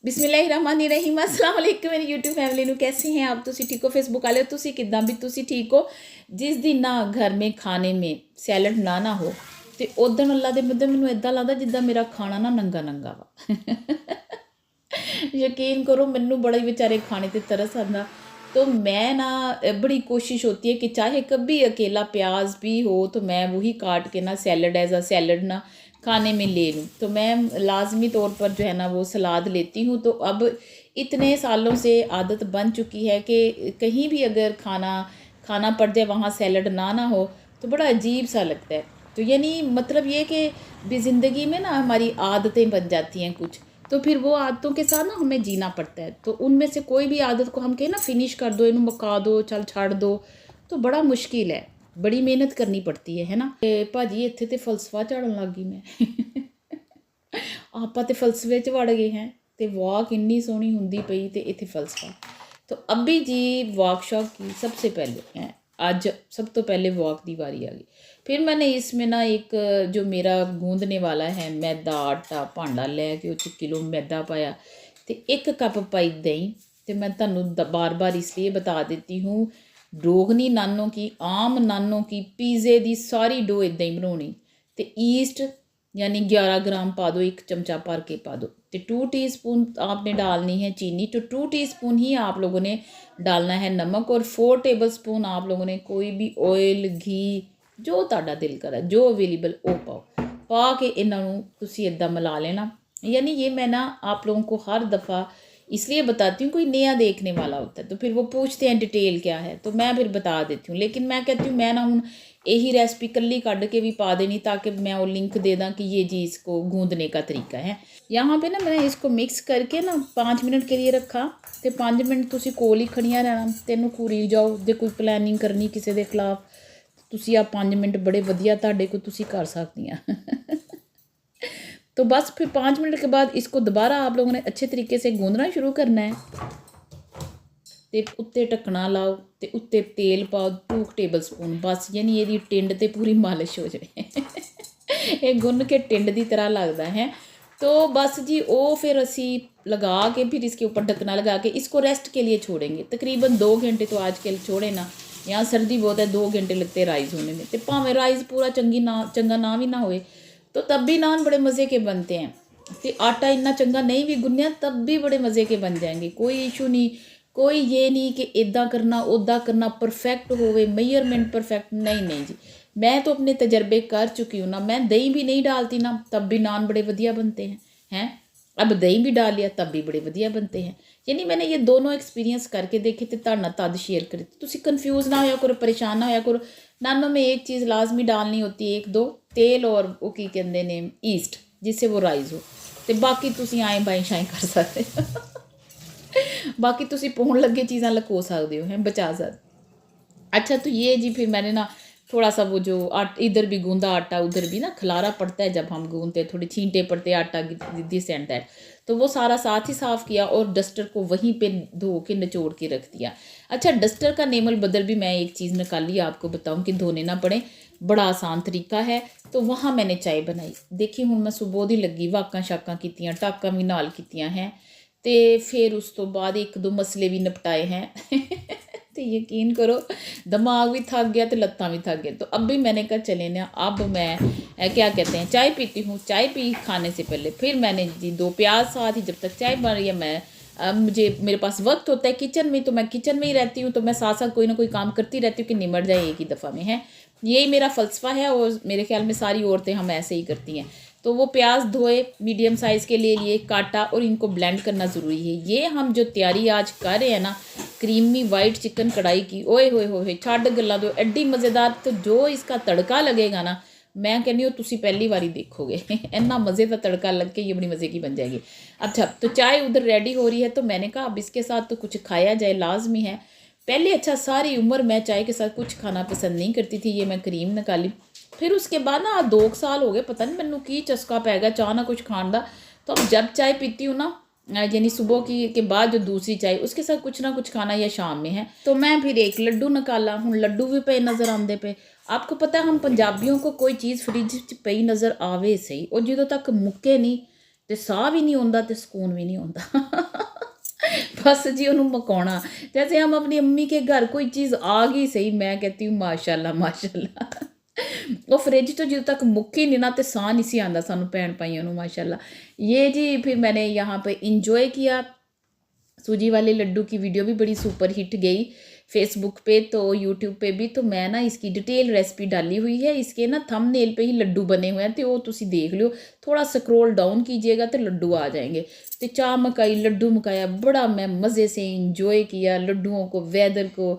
बिस्मिल्लाहिर्रहमानिर्रहीम अस्सलाम वालेकुम मेरी यूट्यूब फैमिली ਨੂੰ कैसे हैं आप ਤੁਸੀਂ ਠੀਕ ਹੋ फेसबुक वाले ਤੁਸੀਂ ਕਿੱਦਾਂ ਵੀ ਤੁਸੀਂ ਠੀਕ ਹੋ ਜਿਸ ਦਿਨ ਨਾ घर में खाने में सैलड ना हो ਤੇ ਉਦੋਂ ਅੱਲਾ ਦੇ ਬੰਦੇ ਮੈਨੂੰ ਇਦਾਂ ਲੱਗਦਾ ਜਿੱਦਾਂ ਮੇਰਾ ਖਾਣਾ ਨਾ ਨੰਗਾ ਨੰਗਾ ਵਾ यकीन करो मैनू बड़ा ही बेचारे खाने ते तरस आंदा तो मैं ना बड़ी कोशिश होती है कि चाहे कभी अकेला प्याज भी हो तो मैं वही काट के ना सैलड एज अ सैलड ना खाने में ले लूँ तो मैं लाजमी तौर पर जो है ना वो सलाद लेती हूँ। तो अब इतने सालों से आदत बन चुकी है कि कहीं भी अगर खाना पड़ जाए वहाँ सैलड ना हो तो बड़ा अजीब सा लगता है। तो यानी मतलब ये कि भी ज़िंदगी में ना हमारी आदतें बन जाती हैं कुछ, तो फिर वो आदतों के साथ ना हमें जीना पड़ता है। तो उनमें से कोई भी आदत को हम कहें ना फिनिश कर दो, इन्हों मुका दो, चल छाड़ दो, तो बड़ा मुश्किल है, बड़ी मेहनत करनी पड़ती है ना। भाजी इत्थे ते फलसफा झाड़न लग गई मैं आपां ते फलसफे च वड़ गए हैं तो वॉक इन्नी सोहनी हुंदी पई ते इत्थे फलसफा। तो अभी जी वॉकशॉप की सबसे पहले आज सब तो पहले वॉक की बारी आ गई। फिर मैंने इसमें ना एक जो मेरा गूंदने वाला है मैदा आटा भांडा लैके उस किलो मैदा पाया तो 1 कप पाई दही। तो मैं तुहानू बार बार इसलिए बता देती हूँ रोगनी नानों की आम नानों की पिज़्ज़े की सारी डो इदां ही बनानी। तो ईस्ट यानी 11 ग्राम पा दो, 1 चमचा भर के पा दो। तो 2 टीस्पून आपने डालनी है चीनी, तो 2 टीस्पून ही आप लोगों ने डालना है नमक, और 4 टेबलस्पून आप लोगों ने कोई भी ऑयल घी जो तुहाडा दिल करे जो अवेलेबल वो पाओ, पा के इन्हों तुसी इदां मिला लेना। यानी ये मैं ना आप लोगों को हर दफ़ा इसलिए बताती हूँ, कोई नया देखने वाला होता है तो फिर वो पूछते हैं डिटेल क्या है, तो मैं फिर बता देती हूँ। लेकिन मैं कहती हूँ मैं ना हूँ यही रेसिपी कल्ली कढ़ के भी पा देनी ताकि मैं वो लिंक दे दा कि ये जी इसको गूंदने का तरीका है। यहाँ पे ना मैं इसको मिक्स करके ना 5 मिनट के लिए रखा, तो 5 मिनट तुसी कोल ही खड़ियां रहना, तेनों कूरी जाओ। जो कोई प्लैनिंग करनी किसी के खिलाफ तुसी आ 5 मिनट बड़े वधिया तुहाडे को तुसी कर सकदियां तो बस फिर 5 मिनट के बाद इसको दोबारा आप लोगों ने अच्छे तरीके से गूंदना शुरू करना है। तो उत्ते ढक्कना लाओ तो उत्ते तेल पाओ 2 टेबलस्पून बस, यानी ये टिंड ते पूरी मालिश हो जाए ये गुन के टिंड की तरह लगता है। तो बस जी वो फिर असी लगा के फिर इसके ऊपर ढक्कना लगा के इसको रेस्ट के लिए छोड़ेंगे तकरीबन 2 घंटे। तो आजकल छोड़े ना, यहाँ सर्दी बहुत है, 2 घंटे लगते राइस होने में। तो भावें राइस पूरा चंगा ना भी ना होए तो तब भी नान बड़े मज़े के बनते हैं। तो आटा इन्ना चंगा नहीं भी गुन्निया तब भी बड़े मज़े के बन जाएंगे, कोई इशू नहीं। कोई ये नहीं कि इदा करना उदा करना परफेक्ट होवे, मेजरमेंट परफेक्ट नहीं जी। मैं तो अपने तजर्बे कर चुकी हूँ ना, मैं दही भी नहीं डालती ना तब भी नान बड़े वधिया बनते हैं। अब दही भी डाल लिया तब भी बड़े वधिया बनते हैं। यानी मैंने ये दोनों एक्सपीरियंस करके देखे तो तुहाडे नाल तद शेयर करे। तुसी कन्फ्यूज़ ना होया करो, परेशान ना होया करो। नानों में एक चीज़ लाजमी डालनी होती है, 1-2 तेल और वो की कहते हैं ईस्ट, जिससे वो राइज हो। तो बाकी तुसी आए बाएं शाएं कर सकते बाकी तुसी पौन लगे चीज़ां लको सकते हो, हैं बचा सकते। अच्छा तो ये जी फिर मैंने ना थोड़ा सा वो जो इधर भी गूंदा आटा उधर भी ना खलारा पड़ता है जब हम गूंदते हैं, थोड़े छींटे पड़ते हैं आटा दिस एंड दैट, तो वो सारा साथ ही साफ़ किया और डस्टर को वहीं पे धो के निचोड़ के रख दिया। अच्छा डस्टर का नेमल बदल भी मैं एक चीज़ निकाली आपको बताऊँ कि धोने ना पड़े, बड़ा आसान तरीका है। तो वहाँ मैंने चाय बनाई, देखी हूँ मैं सुबह दी लगी वाकां शाकां कीतियां, टाकां भी नाल कीतियां हैं, तो फिर उस तो बाद 1-2 मसले भी निपटाए हैं तो यकीन करो दिमाग भी थक गया तो लत्तां भी थक गया। तो अब भी मैंने कहा चले ना, अब मैं क्या कहते हैं चाय पीती हूँ। चाय पी खाने से पहले फिर मैंने जी 2 प्याज साथ ही, जब तक चाय बन रही है मैं मेरे पास वक्त होता है किचन में तो मैं किचन में ही रहती हूँ, तो मैं साथ साथ कोई ना कोई काम करती रहती हूँ कि निमट जाए एक ही दफ़ा में है। यही मेरा फ़लसफ़ा है और मेरे ख्याल में सारी औरतें हम ऐसे ही करती हैं। तो वो प्याज धोए मीडियम साइज़ के लिए काटा और इनको ब्लेंड करना ज़रूरी है। ये हम जो तैयारी आज कर रहे हैं ना क्रीमी वाइट चिकन कढ़ाई की, ओए होए होए छड्ड गल्लां तो एड्डी मज़ेदार। तो जो इसका तड़का लगेगा ना मैं कहनी हो तुसी पहली बारी देखोगे इन्ना मज़े का तड़का लग के ये बड़ी मज़े की बन जाएगी। अच्छा तो चाय उधर रेडी हो रही है, तो मैंने कहा अब इसके साथ तो कुछ खाया जाए, लाजमी है। पहले अच्छा सारी उम्र मैं चाय के साथ कुछ खाना पसंद नहीं करती थी, ये मैं क्रीम निकाली। फिर उसके बाद ना 2 साल हो गए पता नहीं मैनू की चस्का पै गया चाह ना कुछ खाने का। तो अब जब चाय पीती हूँ ना यानी सुबह की के बाद जो दूसरी चाय उसके साथ कुछ ना कुछ खाना या शाम में है, तो मैं फिर एक लड्डू निकाला। हूँ लड्डू भी पे नज़र आते पे। आपको पता है हम पंजाबियों को कोई चीज़ फ्रिज च पई नज़र आवे सही और जो तक मुक्के नहीं ਤੇ ਸਾਹ ਵੀ नहीं आਉਂਦਾ ਤੇ ਸਕੂਨ भी नहीं आਉਂਦਾ। बस जी उन्होंने मकाना। जैसे हम अपनी अम्मी के घर कोई चीज़ आ गई सही, मैं कहती हूँ माशाल्लाह माशाल्लाह। वो फ्रिज तो जो तक मुक्की नहीं ना तो साह नहीं सी आंदा सानू भैन भाइयों को माशाल्लाह। ये जी फिर मैंने यहाँ पे इंजॉय किया। सूजी वाले लड्डू की वीडियो भी बड़ी सुपर हिट गई फेसबुक पे तो यूट्यूब पे भी। तो मैं ना इसकी डिटेल रेसिपी डाली हुई है, इसके ना थंबनेल पे ही लड्डू बने हुए हैं तो वो तुसी देख लियो। थोड़ा स्क्रॉल डाउन कीजिएगा तो लड्डू आ जाएंगे। तो चाह मकाई लड्डू मकाया, बड़ा मैं मज़े से इंजॉय किया लड्डुओं को, वेदर को।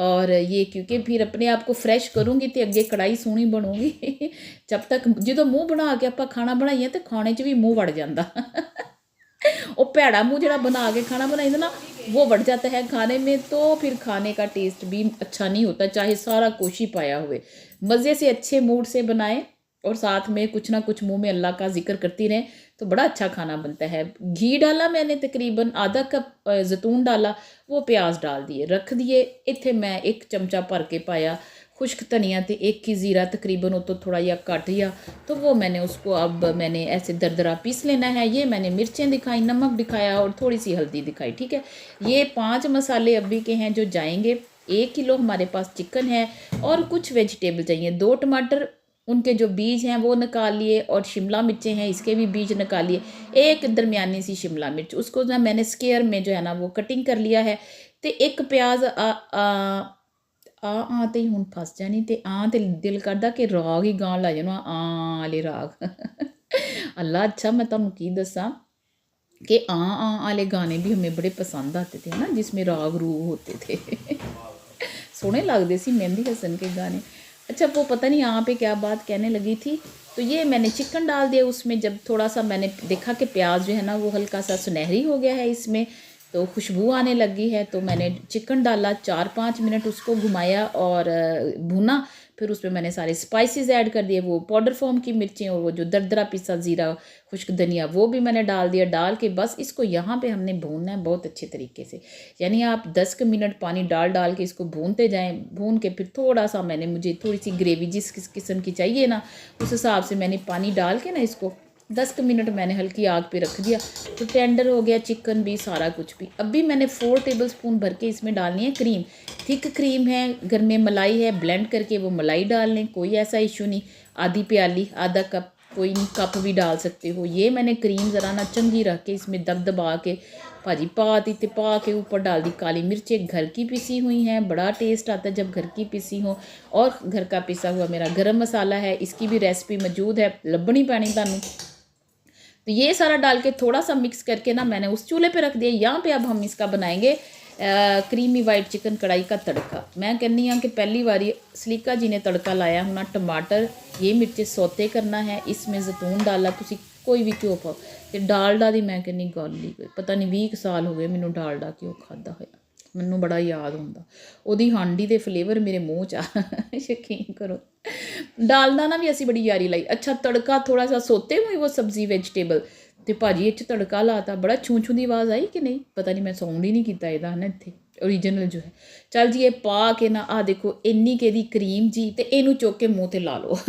और ये क्योंकि फिर अपने आप को फ्रैश करूँगी तो अगे कढ़ाई सोहनी बनूगी। जब तक जो मूँह बना के आप खाना बनाइए तो खाने च भी मूँह वड़ जाता। वो भैड़ा मुँह जरा बना के खाना बनाई ना वो बढ़ जाता है खाने में, तो फिर खाने का टेस्ट भी अच्छा नहीं होता, चाहे सारा कुछ ही पाया हुए। मज़े से अच्छे मूड से बनाएं और साथ में कुछ ना कुछ मुंह में अल्लाह का जिक्र करती रहें तो बड़ा अच्छा खाना बनता है। घी डाला मैंने तकरीबन आधा कप, जैतून डाला, वो प्याज डाल दिए रख दिए। इत्थे मैं 1 चमचा भर के पाया खुश्क धनिया तो 1 ही ज़ीरा तकरीबन, तो थोड़ा या कट गया तो वो मैंने उसको अब मैंने ऐसे दरदरा पीस लेना है। ये मैंने मिर्चें दिखाई, नमक दिखाया और थोड़ी सी हल्दी दिखाई, ठीक है। ये 5 मसाले अभी के हैं जो जाएंगे। 1 किलो हमारे पास चिकन है और कुछ वेजिटेबल चाहिए। 2 टमाटर, उनके जो बीज हैं वो निकाल लिए, और शिमला मिर्चें हैं इसके भी बीज निकाल लिए। 1 दरमियानी सी शिमला मिर्च, उसको ना मैंने स्क्वायर में जो है ना वो कटिंग कर लिया है। तो 1 प्याज तो ही हूँ फस जानी। तो तो दिल करता कि राग ही गान ला जाना, वाले राग। अल्लाह अच्छा मैं तुहानू की दसा कि वाले गाने भी हमें बड़े पसंद आते थे ना, जिसमें राग रूग होते थे। सोहने लगते सी मेहंदी हसन के गाने। अच्छा वो पता नहीं यहाँ पे क्या बात कहने लगी थी। तो ये मैंने चिकन डाल दिया उसमें। जब थोड़ा सा मैंने देखा कि प्याज जो है ना वो हल्का सा सुनहरी हो गया है इसमें, तो खुशबू आने लगी है, तो मैंने चिकन डाला। 4-5 मिनट उसको घुमाया और भुना। फिर उसमें मैंने सारे स्पाइसेस ऐड कर दिए, वो पाउडर फॉर्म की मिर्चें और वो जो दरदरा पिसा ज़ीरा खुश्क धनिया वो भी मैंने डाल दिया। डाल के बस इसको यहाँ पे हमने भूनना है बहुत अच्छे तरीके से। यानी आप 10 मिनट पानी डाल के इसको भूनते जाएं। भून के फिर थोड़ा सा मुझे थोड़ी सी ग्रेवी जिस किस्म की चाहिए ना उस हिसाब से मैंने पानी डाल के ना इसको 10 मिनट मैंने हल्की आग पे रख दिया। तो टेंडर हो गया चिकन भी, सारा कुछ भी। अभी मैंने 4 टेबलस्पून भर के इसमें डालनी है क्रीम। थिक क्रीम है, घर में मलाई है, ब्लेंड करके वो मलाई डाल लें, कोई ऐसा इशू नहीं। आधी प्याली, आधा कप, कोई नहीं कप भी डाल सकते हो। ये मैंने क्रीम ज़रा ना चंगी रख के इसमें दबा के भाजी पा दी। तो पा के ऊपर डाल दी काली मिर्चें घर की पिसी हुई हैं। बड़ा टेस्ट आता है जब घर की पिसी हो। और घर का पिसा हुआ मेरा गरम मसाला है, इसकी भी रेसिपी मौजूद है, लभनी पैनी तुहानू। तो ये सारा डाल के थोड़ा सा मिक्स करके ना मैंने उस चूल्हे पे रख दिया। यहाँ पे अब हम इसका बनाएंगे क्रीमी वाइट चिकन कढ़ाई का तड़का। मैं कहनी हाँ कि पहली बारी सलीका जी ने तड़का लाया होना। टमाटर, ये मिर्चें सौते करना है, इसमें जैतून डाला, तुसी कोई भी घ्यो पाओ। तो डालडा दी मैं कहनी गल ही कोई, पता नहीं 20 साल हो गए मैनू डालडा घ्यो खादा होया, मैनू बड़ा याद आउंदा ओहदी हांडी दे फ्लेवर मेरे मूँह च आ। यकीन करो डालडा ना भी असी बड़ी यारी लाई। अच्छा तड़का थोड़ा सा सोते हुई वो सब्जी वेजिटेबल तो भाजी इच तड़का लाता। बड़ा छू छू की आवाज़ आई कि नहीं पता नहीं, मैं साउंड ही नहीं किया ਇਹਦਾ ना इत्थे ओरिजिनल जो है। चल जी ये पा के ना आ देखो इन्नी के दी क्रीम जी, तो इनू चुक के मूँह ते ला लो।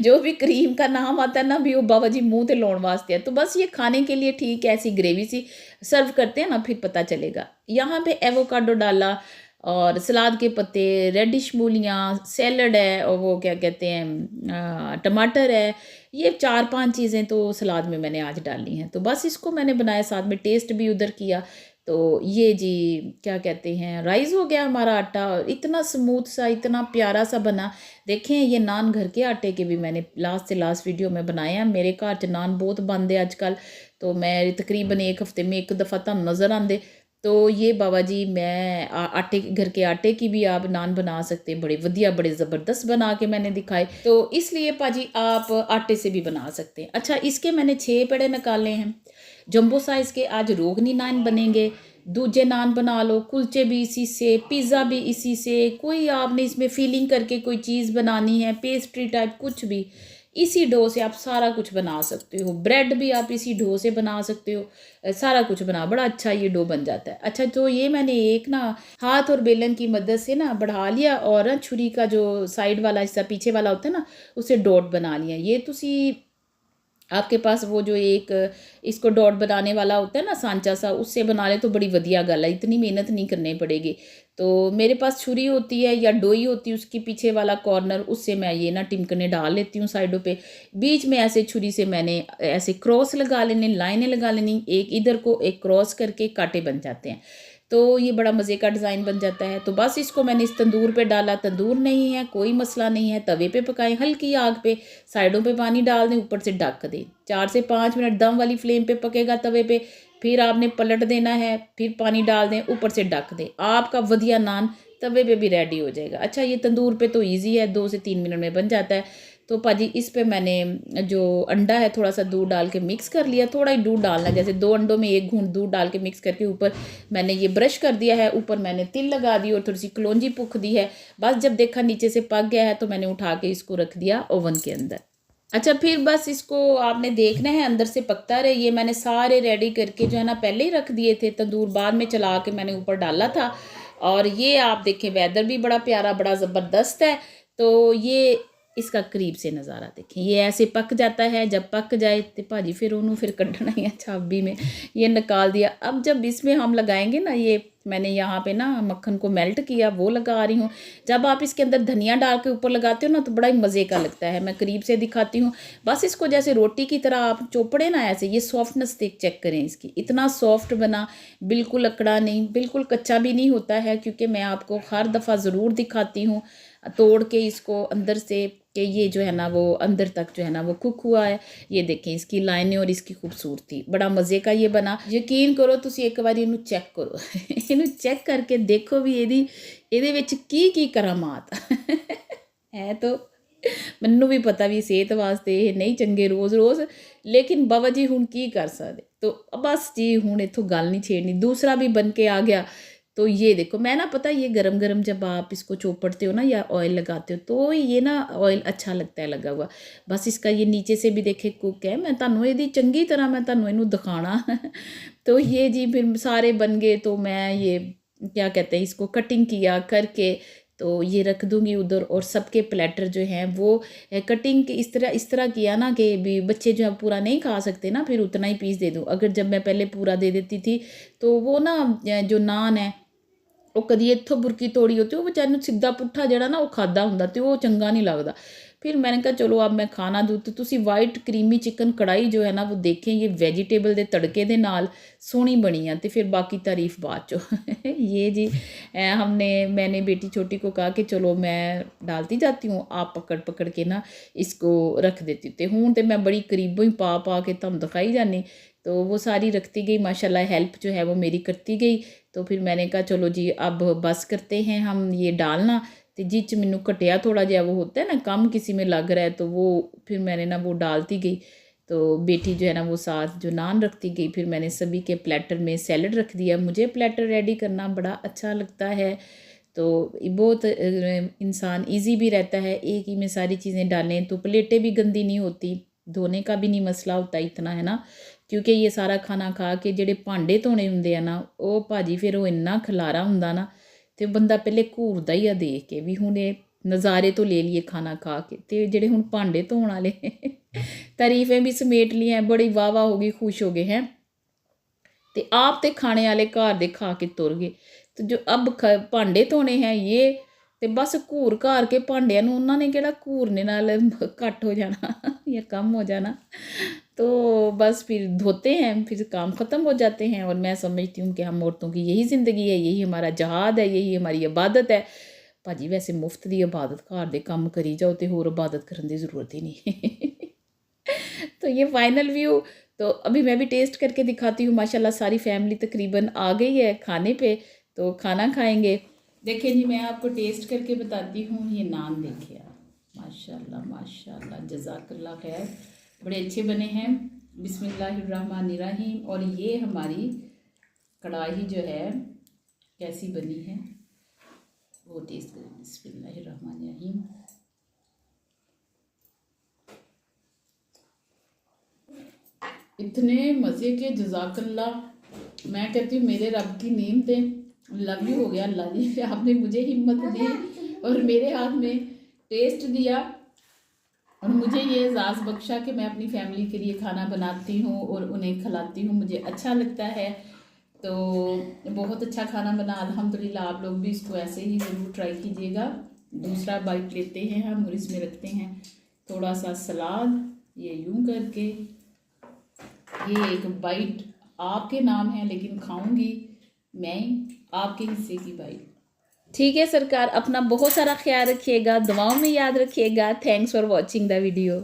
जो भी क्रीम का नाम आता है ना भी वो बाबा जी मुँह ते लाने वास्ते है। तो बस ये खाने के लिए ठीक है, ऐसी ग्रेवी सी सर्व करते हैं ना फिर पता चलेगा। यहाँ पे एवोकाडो डाला और सलाद के पत्ते, रेडिश मूलियाँ, सैलड है और वो क्या कहते हैं टमाटर है। ये 4-5 चीज़ें तो सलाद में मैंने आज डाली हैं। तो बस इसको मैंने बनाया, साथ में टेस्ट भी उधर किया। तो ये जी क्या कहते हैं राइस हो गया हमारा आटा, इतना स्मूथ सा, इतना प्यारा सा बना। देखें ये नान घर के आटे के भी मैंने लास्ट से लास्ट वीडियो में बनाए हैं। मेरे घर च नान बहुत बनते आजकल, तो मैं तकरीबन 1 हफ्ते में 1 दफ़ा तुहानू नज़र आते। तो ये बाबा जी मैं आटे घर के आटे की भी आप नान बना सकते हैं, बड़े वधिया बड़े ज़बरदस्त बना के मैंने दिखाए। तो इसलिए पाजी आप आटे से भी बना सकते हैं। अच्छा इसके मैंने 6 पेड़े निकाले हैं जंबो साइज़ के। आज रोगनी नान बनेंगे, दूजे नान बना लो, कुलचे भी इसी से, पिज़्ज़ा भी इसी से। कोई आपने इसमें फीलिंग करके कोई चीज़ बनानी है, पेस्ट्री टाइप कुछ भी, इसी डो से आप सारा कुछ बना सकते हो। ब्रेड भी आप इसी डो से बना सकते हो, सारा कुछ बना, बड़ा अच्छा ये डो बन जाता है। अच्छा तो ये मैंने एक ना हाथ और बेलन की मदद से ना बढ़ा लिया और छुरी का जो साइड वाला हिस्सा पीछे वाला होता है ना उसे डॉट बना लिया। ये तुसी आपके पास वो जो एक इसको डॉट बनाने वाला होता है ना सांचा सा, उससे बना ले तो बड़ी वधिया गल है, इतनी मेहनत नहीं करनी पड़ेगी। तो मेरे पास छुरी होती है या डोई होती है, उसकी पीछे वाला कॉर्नर, उससे मैं ये ना टिमकने डाल लेती हूँ साइडों पे। बीच में ऐसे छुरी से मैंने ऐसे क्रॉस लगा लेने, लाइनें लगा लेनी, एक इधर को एक क्रॉस करके कांटे बन जाते हैं। तो ये बड़ा मज़े का डिज़ाइन बन जाता है। तो बस इसको मैंने इस तंदूर पे डाला, तंदूर नहीं है कोई मसला नहीं है, तवे पे पकाएं हल्की आग पे, साइडों पे पानी डाल दें, ऊपर से ढक दें, 4 से 5 मिनट दम वाली फ्लेम पे पकेगा तवे पे। फिर आपने पलट देना है, फिर पानी डाल दें, ऊपर से ढक दें, आपका वधिया नान तवे पे भी रेडी हो जाएगा। अच्छा ये तंदूर पे तो ईजी है, 2 से 3 मिनट में बन जाता है। तो भाजी इस पे मैंने जो अंडा है थोड़ा सा दूध डाल के मिक्स कर लिया, थोड़ा ही दूध डालना है, जैसे 2 अंडों में 1 घूंट दूध डाल के मिक्स करके ऊपर मैंने ये ब्रश कर दिया है, ऊपर मैंने तिल लगा दी और थोड़ी सी कलौंजी पुख दी है। बस जब देखा नीचे से पक गया है तो मैंने उठा के इसको रख दिया ओवन के अंदर। अच्छा फिर बस इसको आपने देखना है अंदर से पकता रहे। ये मैंने सारे रेडी करके जो है ना पहले ही रख दिए थे, तंदूर बाद में चला के मैंने ऊपर डाला था। और ये आप देखें वेदर भी बड़ा प्यारा बड़ा ज़बरदस्त है। तो ये इसका करीब से नज़ारा देखें, ये ऐसे पक जाता है। जब पक जाए तो भाजी फिर उन्होंने फिर कढ़ना ही है चाबी में, ये निकाल दिया। अब जब इसमें हम लगाएंगे ना, ये मैंने यहाँ पे ना मक्खन को मेल्ट किया वो लगा रही हूँ। जब आप इसके अंदर धनिया डाल के ऊपर लगाते हो ना तो बड़ा ही मज़े का लगता है। मैं करीब से दिखाती हूँ। बस इसको जैसे रोटी की तरह आप चोपड़े ना, ऐसे ये सॉफ्टनेस देख चेक करें इसकी, इतना सॉफ्ट बना, बिल्कुल अकड़ा नहीं, बिल्कुल कच्चा भी नहीं होता है। क्योंकि मैं आपको हर दफ़ा ज़रूर दिखाती हूँ तोड़ के इसको अंदर से कि ये जो है ना वो अंदर तक जो है ना वो कुक हुआ है। ये देखें इसकी लाइनें और इसकी खूबसूरती, बड़ा मज़े का ये बना। यकीन करो तुसी एक बार इनू चेक करो इनू चेक करके देखो भी ਇਹਦੇ ਵਿੱਚ ਕੀ करामात है। तो ਮੈਨੂੰ भी पता भी सेहत वास्ते ये नहीं चंगे रोज़ रोज़, लेकिन बाबा जी हुण की कर सकते। तो बस जी हुण इत्थों गल नहीं छेड़नी, दूसरा भी बन के आ गया। तो ये देखो मैं ना पता ये गरम गरम जब आप इसको चोपड़ते हो ना या ऑयल लगाते हो तो ये ना ऑयल अच्छा लगता है लगा हुआ। बस इसका ये नीचे से भी देखे कुक है, मैं तुहानू ये चंगी तरह मैं तुहानू इनू दिखाना तो ये जी फिर सारे बन गए। तो मैं ये क्या कहते हैं इसको कटिंग किया करके तो ये रख दूंगी उधर। और सबके प्लेटर जो हैं वो कटिंग के इस तरह किया ना कि भी बच्चे जो है पूरा नहीं खा सकते ना, फिर उतना ही पीस दे दूँ। अगर जब मैं पहले पूरा दे देती थी तो वो ना जो नान है वो कदी इत्थों बुरकी तोड़ी होती, वो बेचारे ਨੂੰ ਸਿੱਧਾ ਪੁੱਠਾ ਜਿਹੜਾ ਨਾ ਉਹ ਖਾਦਾ ਹੁੰਦਾ ਤੇ ਉਹ ਚੰਗਾ नहीं लगता। फिर मैंने कहा चलो अब मैं खाना दूँ। तो तुसी वाइट क्रीमी चिकन कढ़ाई जो है ना वो देखें, ये वेजिटेबल के तड़के दे नाल सोहनी बनी है। तो फिर बाकी तारीफ बाद चो ये जी मैंने बेटी छोटी को कहा कि चलो मैं डालती जाती हूँ, आप पकड़ पकड़ के ना इसको रख देती। तो हूँ तो मैं बड़ी करीबों ही पा के तुम दिखाई जानी। तो वो सारी रखती गई, माशाल्लाह हेल्प जो है वो मेरी करती गई। तो फिर मैंने कहा चलो जी अब बस करते हैं हम ये डालना। तो जिस मैनू घटिया थोड़ा जहा वो होता है ना कम किसी में लग रहा है तो वो फिर मैंने ना वो डालती गई। तो बेटी जो है ना वो साथ जो नान रखती गई। फिर मैंने सभी के प्लेटर में सैलड रख दिया। मुझे प्लेटर रेडी करना बड़ा अच्छा लगता है। तो बहुत इंसान इजी भी रहता है, एक ही में सारी चीज़ें डालें तो प्लेटें भी गंदी नहीं होती, धोने का भी नहीं मसला होता इतना, है ना। क्योंकि ये सारा खाना खा के ਜਿਹੜੇ ਭਾਂਡੇ ਧੋਣੇ ਹੁੰਦੇ ਆ ਨਾ ਉਹ ਭਾਜੀ ਫਿਰ ਉਹ ਇੰਨਾ ਖਲਾਰਾ ਹੁੰਦਾ ਨਾ ਤੇ ਬੰਦਾ ਪਹਿਲੇ ਘੂਰਦਾ ਹੀ ਆ ਦੇਖ ਕੇ ਵੀ ਹੁਣ ਇਹ ਨਜ਼ਾਰੇ ਤੋਂ ਲੈ ਲਈਏ ਖਾਣਾ ਖਾ ਕੇ। ਤੇ ਜਿਹੜੇ ਹੁਣ ਭਾਂਡੇ ਧੋਣ ਵਾਲੇ ਤਾਰੀਫਾਂ ਵੀ ਸਮੇਟ ਲਈਆਂ, ਬੜੀ ਵਾਹ ਵਾਹ ਹੋ ਗਈ, ਖੁਸ਼ ਹੋ ਗਏ ਹੈ। ਤੇ ਆਪ ਤੇ ਖਾਣੇ ਵਾਲੇ ਘਰ ਦੇ ਖਾ ਕੇ ਤੁਰ ਗਏ। ਤੇ ਜੋ ਅਬ ਭਾਂਡੇ ਧੋਣੇ ਹੈ ਇਹ ਤੇ ਬਸ ਘੂਰ ਘਾਰ ਕੇ ਭਾਂਡਿਆਂ ਨੂੰ ਉਹਨਾਂ ਨੇ ਕਿਹੜਾ ਘੂਰਨੇ ਨਾਲ ਘੱਟ ਹੋ ਜਾਣਾ ਜਾਂ कम हो जाना। तो बस फिर धोते हैं, फिर काम ख़त्म हो जाते हैं। और मैं समझती हूँ कि हम औरतों की यही ज़िंदगी है, यही हमारा जहाद है, यही हमारी इबादत है। भाजी वैसे मुफ्त की इबादत घर दे काम करी जाओ तो होर इबादत करने की ज़रूरत ही नहीं तो ये फाइनल व्यू। तो अभी मैं भी टेस्ट करके दिखाती हूँ। माशाल्लाह सारी फैमिली तकरीबन आ गई है खाने पे, तो खाना खाएंगे। देखिए जी मैं आपको टेस्ट करके बताती हूँ। ये नान देखिए माशाल्लाह माशाल्लाह जज़ाकल्लाह खैर, बड़े अच्छे बने हैं। बिस्मिल्लाहिर्रहमानिर्रहीम। और ये हमारी कढ़ाई जो है कैसी बनी है वो टेस्ट करें। बिस्मिल्लाहिर्रहमानिर्रहीम। इतने मज़े के जज़ाकल्लाह, मैं कहती हूँ मेरे रब की नेमतें, लव यू हो गया अल्लाह जी। आपने मुझे हिम्मत दी और मेरे हाथ में टेस्ट दिया। और मुझे ये एजाज़ बख्शा कि मैं अपनी फैमिली के लिए खाना बनाती हूँ और उन्हें खिलाती हूँ, मुझे अच्छा लगता है। तो बहुत अच्छा खाना बना अल्हम्दुलिल्लाह। आप लोग भी इसको ऐसे ही ज़रूर ट्राई कीजिएगा। दूसरा बाइट लेते हैं हम और इसमें रखते हैं थोड़ा सा सलाद। ये यूं करके, ये एक बाइट आपके नाम है लेकिन खाऊंगी मैं आपके हिस्से की बाइट। ठीक है सरकार, अपना बहुत सारा ख्याल रखिएगा, दुआओं में याद रखिएगा। Thanks for watching the video.